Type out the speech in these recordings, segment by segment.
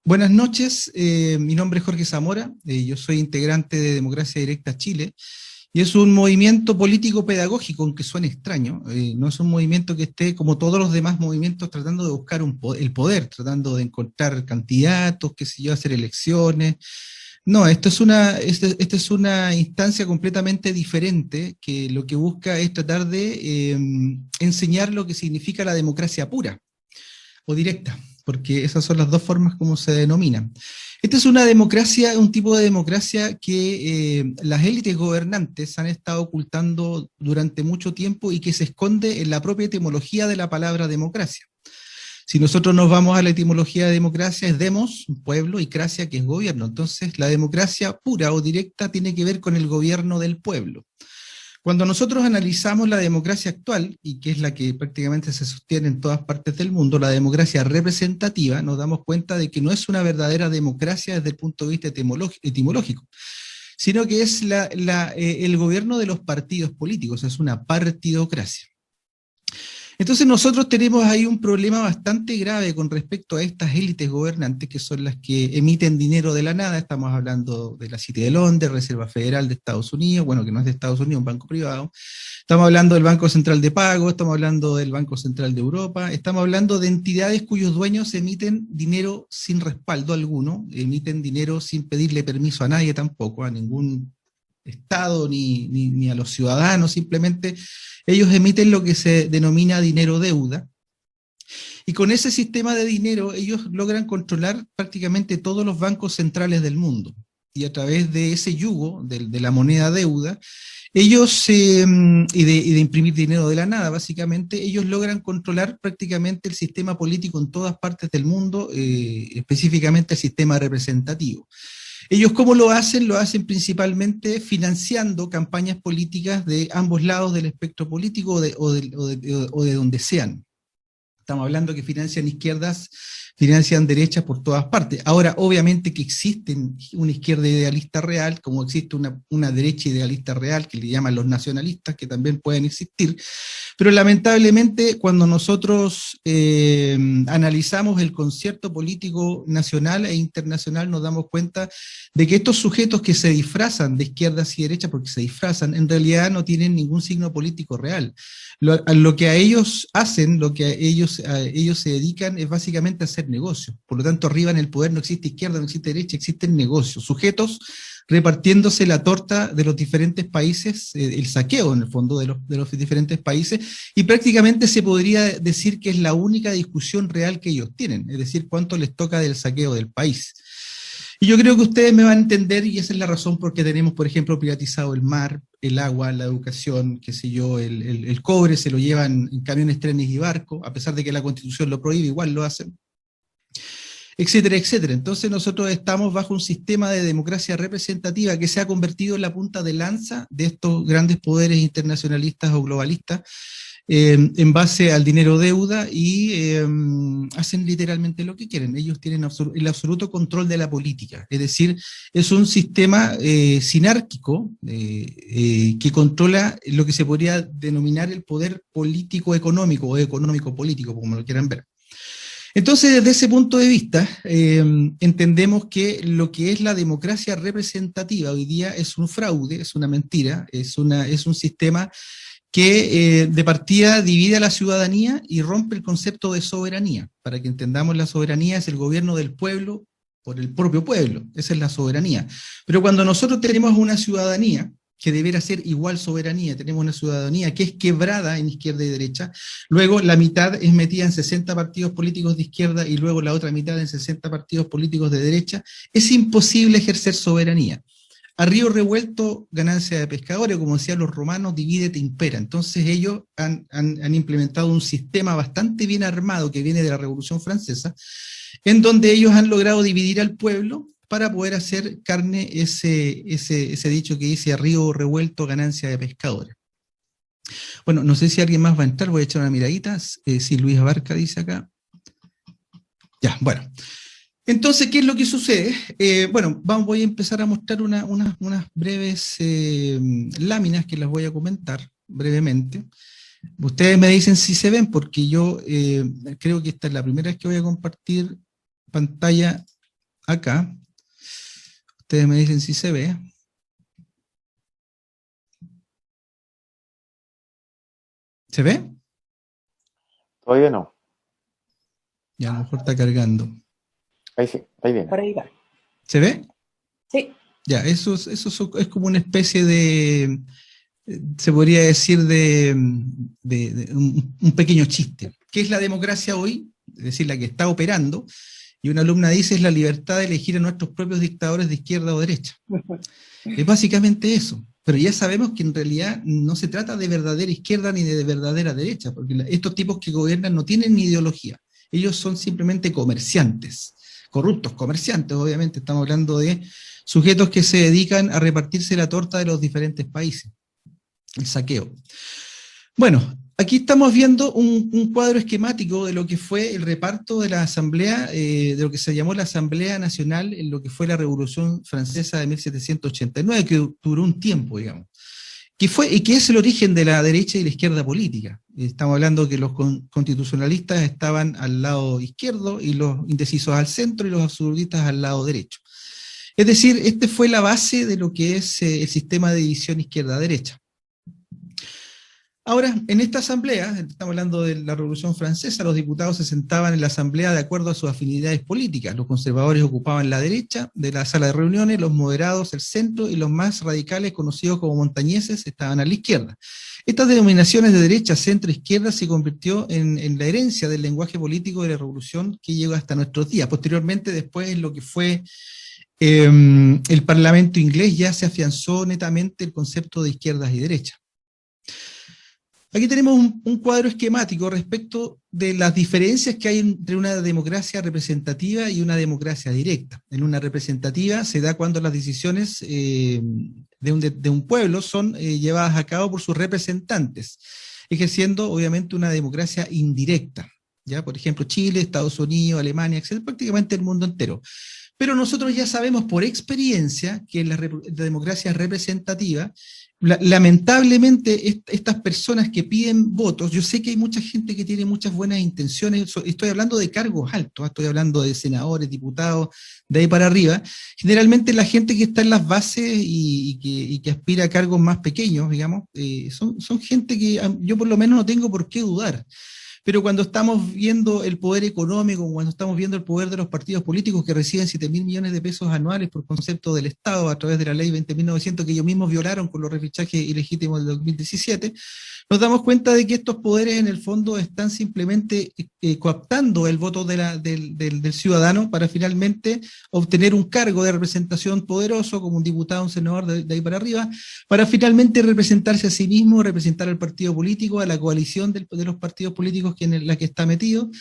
Buenas noches, mi nombre es Jorge Zamora, yo soy integrante de Democracia Directa Chile, y es un movimiento político pedagógico, aunque suene extraño, no es un movimiento que esté como todos los demás movimientos tratando de buscar el poder, tratando de encontrar candidatos, qué sé yo, hacer elecciones. No, esta es una instancia completamente diferente que lo que busca es tratar de enseñar lo que significa la democracia pura o directa, porque esas son las dos formas como se denominan. Esta es una democracia, un tipo de democracia que las élites gobernantes han estado ocultando durante mucho tiempo y que se esconde en la propia etimología de la palabra democracia. Si nosotros nos vamos a la etimología de democracia, es demos, pueblo, y cracia, que es gobierno. Entonces, la democracia pura o directa tiene que ver con el gobierno del pueblo. Cuando nosotros analizamos la democracia actual, y que es la que prácticamente se sostiene en todas partes del mundo, la democracia representativa, nos damos cuenta de que no es una verdadera democracia desde el punto de vista etimológico, sino que es el gobierno de los partidos políticos, es una partidocracia. Entonces nosotros tenemos ahí un problema bastante grave con respecto a estas élites gobernantes que son las que emiten dinero de la nada. Estamos hablando de la City de Londres, Reserva Federal de Estados Unidos, bueno, que no es de Estados Unidos, un banco privado. Estamos hablando del Banco Central de Pago, estamos hablando del Banco Central de Europa, estamos hablando de entidades cuyos dueños emiten dinero sin respaldo alguno, emiten dinero sin pedirle permiso a nadie tampoco, a ningún Estado ni a los ciudadanos, simplemente ellos emiten lo que se denomina dinero deuda, y con ese sistema de dinero ellos logran controlar prácticamente todos los bancos centrales del mundo, y a través de ese yugo de la moneda deuda, ellos, y de imprimir dinero de la nada, básicamente, ellos logran controlar prácticamente el sistema político en todas partes del mundo, específicamente el sistema representativo. Ellos, ¿cómo lo hacen? Lo hacen principalmente financiando campañas políticas de ambos lados del espectro político o de donde sean. Estamos hablando que financian izquierdas, financian derechas por todas partes. Ahora, obviamente que existe una izquierda idealista real, como existe una derecha idealista real, que le llaman los nacionalistas, que también pueden existir, pero lamentablemente cuando nosotros analizamos el concierto político nacional e internacional nos damos cuenta de que estos sujetos que se disfrazan de izquierdas y derechas, porque se disfrazan, en realidad no tienen ningún signo político real. Lo que a ellos hacen, lo que a ellos se dedican es básicamente a hacer negocios. Por lo tanto, arriba en el poder no existe izquierda, no existe derecha, existen negocios, sujetos repartiéndose la torta de los diferentes países, el saqueo en el fondo de los diferentes países, y prácticamente se podría decir que es la única discusión real que ellos tienen, es decir, cuánto les toca del saqueo del país. Y yo creo que ustedes me van a entender, y esa es la razón por qué tenemos, por ejemplo, privatizado el mar, el agua, la educación, qué sé yo, el cobre se lo llevan en camiones, trenes y barcos, a pesar de que la Constitución lo prohíbe, igual lo hacen, etcétera, etcétera. Entonces nosotros estamos bajo un sistema de democracia representativa que se ha convertido en la punta de lanza de estos grandes poderes internacionalistas o globalistas, en base al dinero deuda, y hacen literalmente lo que quieren. Ellos tienen el absoluto control de la política, es decir, es un sistema sinárquico que controla lo que se podría denominar el poder político-económico o económico-político, como lo quieran ver. Entonces, desde ese punto de vista, entendemos que lo que es la democracia representativa hoy día es un fraude, es una mentira, es un sistema que de partida divide a la ciudadanía y rompe el concepto de soberanía. Para que entendamos, la soberanía es el gobierno del pueblo por el propio pueblo, esa es la soberanía. Pero cuando nosotros tenemos una ciudadanía que deberá ser igual soberanía, tenemos una ciudadanía que es quebrada en izquierda y derecha, luego la mitad es metida en 60 partidos políticos de izquierda y luego la otra mitad en 60 partidos políticos de derecha, es imposible ejercer soberanía. A río revuelto, ganancia de pescadores, como decían los romanos, divide te impera. Entonces ellos han implementado un sistema bastante bien armado que viene de la Revolución Francesa, en donde ellos han logrado dividir al pueblo para poder hacer carne ese dicho que dice a río revuelto, ganancia de pescadores. Bueno, no sé si alguien más va a entrar, voy a echar una miradita. Si Luis Abarca dice acá. Ya, bueno. Entonces, ¿qué es lo que sucede? Bueno, voy a empezar a mostrar unas breves láminas que las voy a comentar brevemente. Ustedes me dicen si se ven, porque yo creo que esta es la primera vez que voy a compartir pantalla acá. Ustedes me dicen si se ve. ¿Se ve? Todavía no. Ya a lo mejor está cargando. Ahí sí, ahí viene. Por ahí va. ¿Se ve? Sí. Ya, es como una especie de, se podría decir, de un pequeño chiste. ¿Qué es la democracia hoy? Es decir, la que está operando. Y una alumna dice, es la libertad de elegir a nuestros propios dictadores de izquierda o derecha. Es básicamente eso. Pero ya sabemos que en realidad no se trata de verdadera izquierda ni de verdadera derecha, porque estos tipos que gobiernan no tienen ni ideología. Ellos son simplemente comerciantes, corruptos comerciantes, obviamente. Estamos hablando de sujetos que se dedican a repartirse la torta de los diferentes países. El saqueo. Bueno, aquí estamos viendo un cuadro esquemático de lo que fue el reparto de la Asamblea, de lo que se llamó la Asamblea Nacional en lo que fue la Revolución Francesa de 1789, que duró un tiempo, digamos. Y que es el origen de la derecha y la izquierda política. Estamos hablando que los constitucionalistas estaban al lado izquierdo y los indecisos al centro y los absolutistas al lado derecho. Es decir, esta fue la base de lo que es el sistema de división izquierda-derecha. Ahora, en esta asamblea, estamos hablando de la Revolución Francesa, los diputados se sentaban en la asamblea de acuerdo a sus afinidades políticas. Los conservadores ocupaban la derecha de la sala de reuniones, los moderados el centro y los más radicales, conocidos como montañeses, estaban a la izquierda. Estas denominaciones de derecha, centro, izquierda se convirtió en la herencia del lenguaje político de la Revolución que llegó hasta nuestros días. Posteriormente, después, en lo que fue el Parlamento inglés, ya se afianzó netamente el concepto de izquierdas y derechas. Aquí tenemos un cuadro esquemático respecto de las diferencias que hay entre una democracia representativa y una democracia directa. En una representativa se da cuando las decisiones de un pueblo son llevadas a cabo por sus representantes, ejerciendo obviamente una democracia indirecta. ¿Ya? Por ejemplo, Chile, Estados Unidos, Alemania, etc., prácticamente el mundo entero. Pero nosotros ya sabemos por experiencia que en la democracia representativa, lamentablemente estas personas que piden votos, yo sé que hay mucha gente que tiene muchas buenas intenciones, estoy hablando de cargos altos, estoy hablando de senadores, diputados, de ahí para arriba, generalmente la gente que está en las bases y que aspira a cargos más pequeños, digamos, son gente que yo por lo menos no tengo por qué dudar. Pero cuando estamos viendo el poder económico, cuando estamos viendo el poder de los partidos políticos que reciben 7.000 millones de pesos anuales por concepto del Estado a través de la ley 20.900 que ellos mismos violaron con los refichajes ilegítimos del 2017, nos damos cuenta de que estos poderes en el fondo están simplemente cooptando el voto del ciudadano para finalmente obtener un cargo de representación poderoso como un diputado, un senador de ahí para arriba, para finalmente representarse a sí mismo, representar al partido político, a la coalición de los partidos políticos en la que está metido,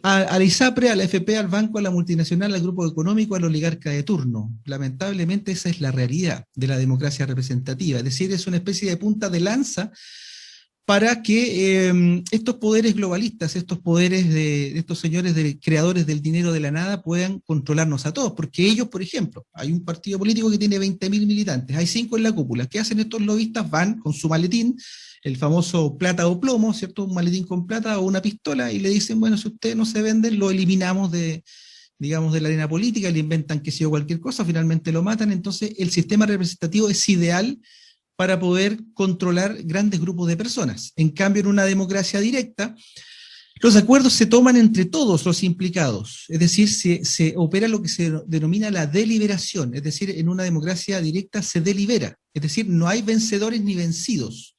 a la ISAPRE, a la FP, al banco, a la multinacional, al grupo económico, al oligarca de turno. Lamentablemente esa es la realidad de la democracia representativa, es decir, es una especie de punta de lanza para que estos poderes globalistas, estos poderes de estos señores creadores del dinero de la nada puedan controlarnos a todos, porque ellos, por ejemplo, hay un partido político que tiene 20.000 militantes, hay 5 en la cúpula. ¿Qué hacen estos lobistas? Van con su maletín, el famoso plata o plomo, ¿cierto? Un maletín con plata o una pistola, y le dicen, bueno, si ustedes no se venden, lo eliminamos digamos, de la arena política, le inventan que sea cualquier cosa, finalmente lo matan. Entonces el sistema representativo es ideal para poder controlar grandes grupos de personas. En cambio, en una democracia directa, los acuerdos se toman entre todos los implicados, es decir, se opera lo que se denomina la deliberación, es decir, en una democracia directa se delibera, es decir, no hay vencedores ni vencidos,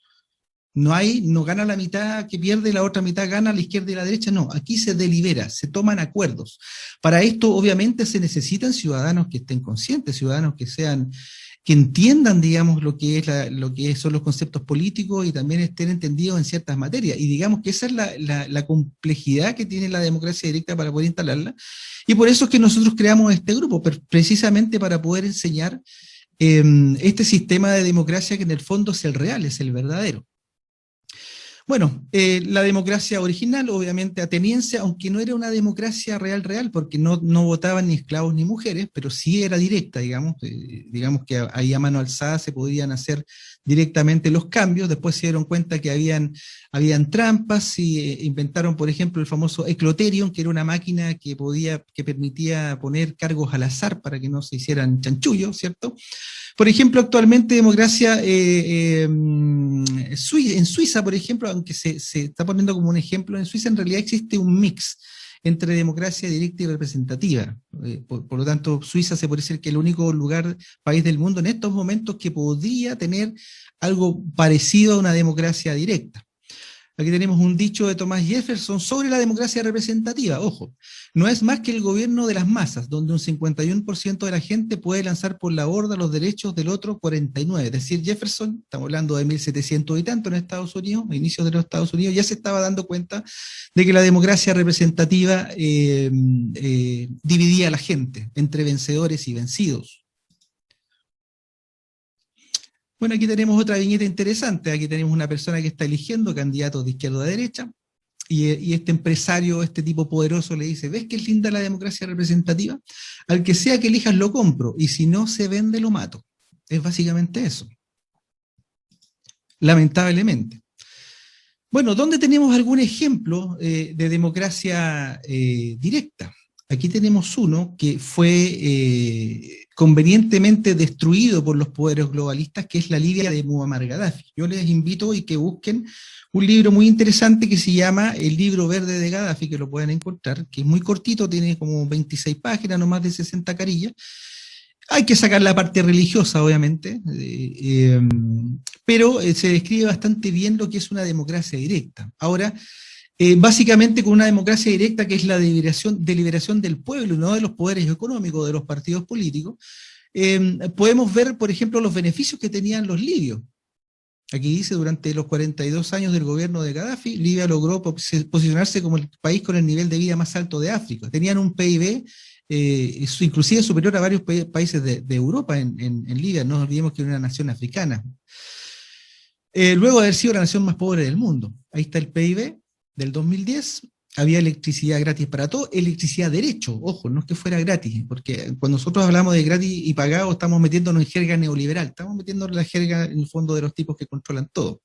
no gana la mitad que pierde, la otra mitad gana, la izquierda y la derecha, no, aquí se delibera, se toman acuerdos. Para esto, obviamente, se necesitan ciudadanos que estén conscientes, ciudadanos que entiendan, digamos, lo que son los conceptos políticos y también estén entendidos en ciertas materias. Y digamos que esa es la complejidad que tiene la democracia directa para poder instalarla. Y por eso es que nosotros creamos este grupo, precisamente para poder enseñar este sistema de democracia que en el fondo es el real, es el verdadero. Bueno, la democracia original, obviamente ateniense, aunque no era una democracia real, porque no votaban ni esclavos ni mujeres, pero sí era directa, digamos que ahí a mano alzada se podían hacer directamente los cambios. Después se dieron cuenta que habían trampas y inventaron, por ejemplo, el famoso Ecloterion, que era una máquina que permitía poner cargos al azar para que no se hicieran chanchullos, ¿cierto? Por ejemplo, actualmente democracia en Suiza, por ejemplo, aunque se está poniendo como un ejemplo, en Suiza en realidad existe un mix entre democracia directa y representativa. Por lo tanto, Suiza se puede decir que es el único país del mundo en estos momentos que podría tener algo parecido a una democracia directa. Aquí tenemos un dicho de Thomas Jefferson sobre la democracia representativa. Ojo, no es más que el gobierno de las masas, donde un 51% de la gente puede lanzar por la borda los derechos del otro 49%. Es decir, Jefferson, estamos hablando de 1700 y tanto en Estados Unidos, a inicios de los Estados Unidos, ya se estaba dando cuenta de que la democracia representativa dividía a la gente entre vencedores y vencidos. Bueno, aquí tenemos otra viñeta interesante. Aquí tenemos una persona que está eligiendo candidatos de izquierda a derecha y este empresario, este tipo poderoso le dice, ¿ves qué linda la democracia representativa? Al que sea que elijas lo compro y si no se vende lo mato. Es básicamente eso. Lamentablemente. Bueno, ¿dónde tenemos algún ejemplo de democracia directa? Aquí tenemos uno que fue convenientemente destruido por los poderes globalistas, que es la Libia de Muammar Gaddafi. Yo les invito a que busquen un libro muy interesante que se llama El Libro Verde de Gaddafi, que lo pueden encontrar, que es muy cortito, tiene como 26 páginas, no más de 60 carillas. Hay que sacar la parte religiosa, obviamente, pero se describe bastante bien lo que es una democracia directa. Ahora, básicamente con una democracia directa que es la deliberación del pueblo y no de los poderes económicos, de los partidos políticos, podemos ver, por ejemplo, los beneficios que tenían los libios. Aquí dice, durante los 42 años del gobierno de Gaddafi, Libia logró posicionarse como el país con el nivel de vida más alto de África. Tenían un PIB inclusive superior a varios países de Europa en Libia. No olvidemos que era una nación africana. Luego de haber sido la nación más pobre del mundo. Ahí está el PIB del 2010, había electricidad gratis para todos, electricidad derecho, ojo, no es que fuera gratis, porque cuando nosotros hablamos de gratis y pagado estamos metiéndonos en jerga neoliberal, estamos metiéndonos en la jerga en el fondo de los tipos que controlan todo.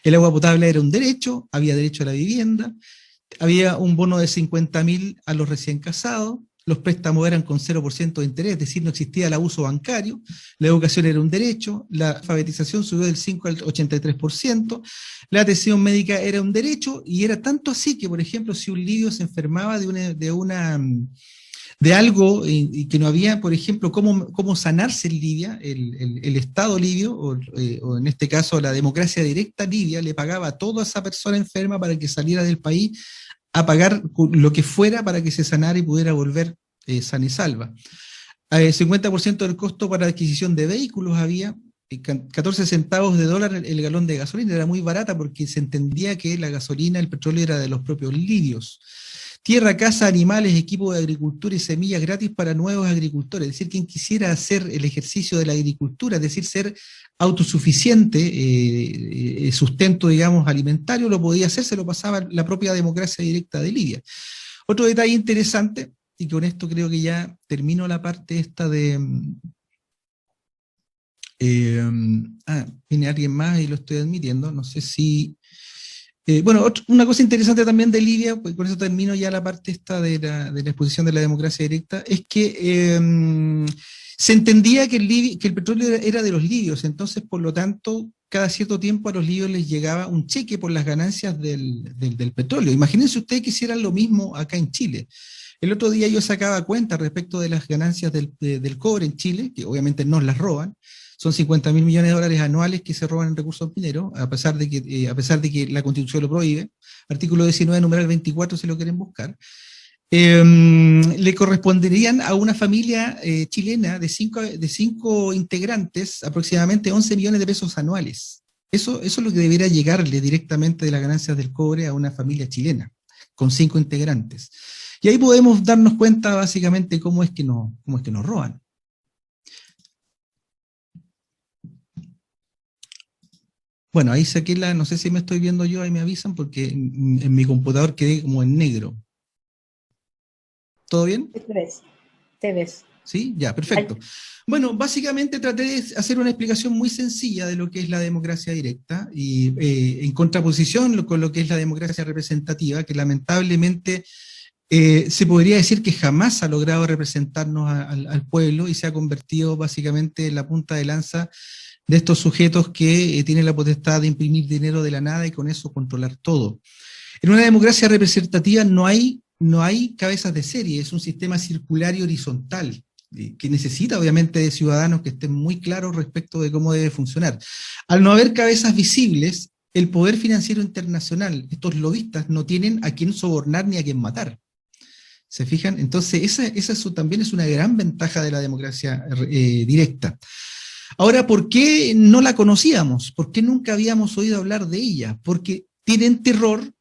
El agua potable era un derecho, había derecho a la vivienda, había un bono de 50.000 a los recién casados, los préstamos eran con 0% de interés, es decir, no existía el abuso bancario, la educación era un derecho, la alfabetización subió del 5 al 83%, la atención médica era un derecho, y era tanto así que, por ejemplo, si un libio se enfermaba de algo y que no había, por ejemplo, cómo sanarse en Libia, el Estado libio, o en este caso la democracia directa libia, le pagaba a toda esa persona enferma para que saliera del país a pagar lo que fuera para que se sanara y pudiera volver sana y salva. 50% del costo para adquisición de vehículos había, 14 centavos de dólar el galón de gasolina, era muy barata porque se entendía que la gasolina, el petróleo era de los propios libios. Tierra, casa, animales, equipo de agricultura y semillas gratis para nuevos agricultores. Es decir, quien quisiera hacer el ejercicio de la agricultura, es decir, ser autosuficiente, sustento, digamos, alimentario, lo podía hacer, se lo pasaba la propia democracia directa de Libia. Otro detalle interesante, y con esto creo que ya termino la parte esta de... viene alguien más y lo estoy admitiendo, no sé si... bueno, una cosa interesante también de Libia, pues con eso termino ya la parte esta de la exposición de la democracia directa, es que se entendía que el petróleo era de los libios, entonces por lo tanto cada cierto tiempo a los libios les llegaba un cheque por las ganancias del petróleo. Imagínense ustedes que hicieran lo mismo acá en Chile. El otro día yo sacaba cuenta respecto de las ganancias del cobre en Chile, que obviamente nos las roban. Son 50.000 millones de dólares anuales que se roban en recursos mineros, a pesar de que la Constitución lo prohíbe. Artículo 19, numeral 24, si lo quieren buscar. Le corresponderían a una familia chilena de cinco integrantes aproximadamente 11 millones de pesos anuales. Eso es lo que debería llegarle directamente de las ganancias del cobre a una familia chilena, con 5 integrantes. Y ahí podemos darnos cuenta básicamente cómo es que nos roban. Bueno, ahí saqué no sé si me estoy viendo yo, ahí me avisan, porque en mi computador quedé como en negro. ¿Todo bien? Te ves, te ves. ¿Sí? Ya, Ay, perfecto. Bueno, básicamente traté de hacer una explicación muy sencilla de lo que es la democracia directa y en contraposición con lo que es la democracia representativa, que lamentablemente se podría decir que jamás ha logrado representarnos al pueblo y se ha convertido básicamente en la punta de lanza de estos sujetos que tienen la potestad de imprimir dinero de la nada y con eso controlar todo. En una democracia representativa no hay cabezas de serie, es un sistema circular y horizontal, que necesita obviamente de ciudadanos que estén muy claros respecto de cómo debe funcionar. Al no haber cabezas visibles, el poder financiero internacional, estos lobistas, no tienen a quién sobornar ni a quién matar. ¿Se fijan? Entonces, esa también es una gran ventaja de la democracia directa. Ahora, ¿por qué no la conocíamos? ¿Por qué nunca habíamos oído hablar de ella? Porque tienen terror,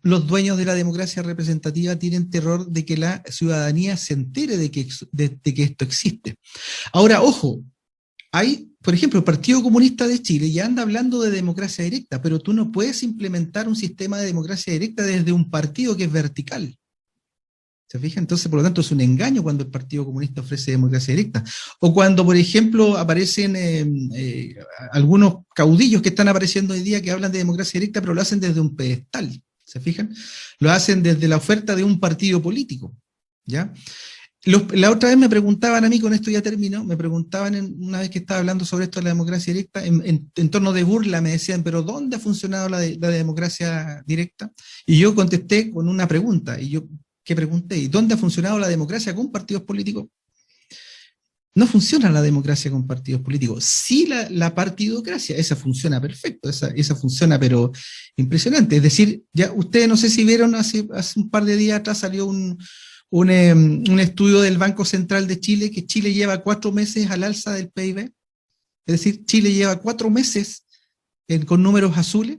los dueños de la democracia representativa tienen terror de que la ciudadanía se entere de que esto existe. Ahora, ojo, hay, por ejemplo, el Partido Comunista de Chile ya anda hablando de democracia directa, pero tú no puedes implementar un sistema de democracia directa desde un partido que es vertical. ¿Se fija? Entonces, por lo tanto, es un engaño cuando el Partido Comunista ofrece democracia directa. O cuando, por ejemplo, aparecen algunos caudillos que están apareciendo hoy día que hablan de democracia directa, pero lo hacen desde un pedestal. ¿Se fijan? Lo hacen desde la oferta de un partido político. ¿Ya? La otra vez me preguntaban a mí, con esto ya termino, me preguntaban una vez que estaba hablando sobre esto de la democracia directa, en torno de burla me decían, pero ¿dónde ha funcionado la democracia directa? Y yo contesté con una pregunta, y yo que pregunté, ¿y dónde ha funcionado la democracia con partidos políticos? No funciona la democracia con partidos políticos. Sí la partidocracia, esa funciona perfecto, esa funciona pero impresionante. Es decir, ya ustedes no sé si vieron, hace un par de días atrás salió un estudio del Banco Central de Chile, que Chile lleva 4 meses al alza del PIB. Es decir, Chile lleva 4 meses con números azules.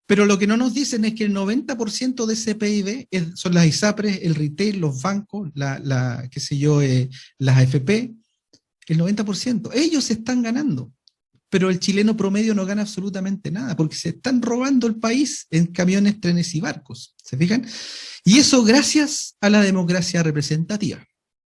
Pero lo que no nos dicen es que el 90% de ese PIB son las ISAPRES, el retail, los bancos, qué sé yo, las AFP, el 90%. Ellos están ganando, pero el chileno promedio no gana absolutamente nada, porque se están robando el país en camiones, trenes y barcos, ¿se fijan? Y eso gracias a la democracia representativa.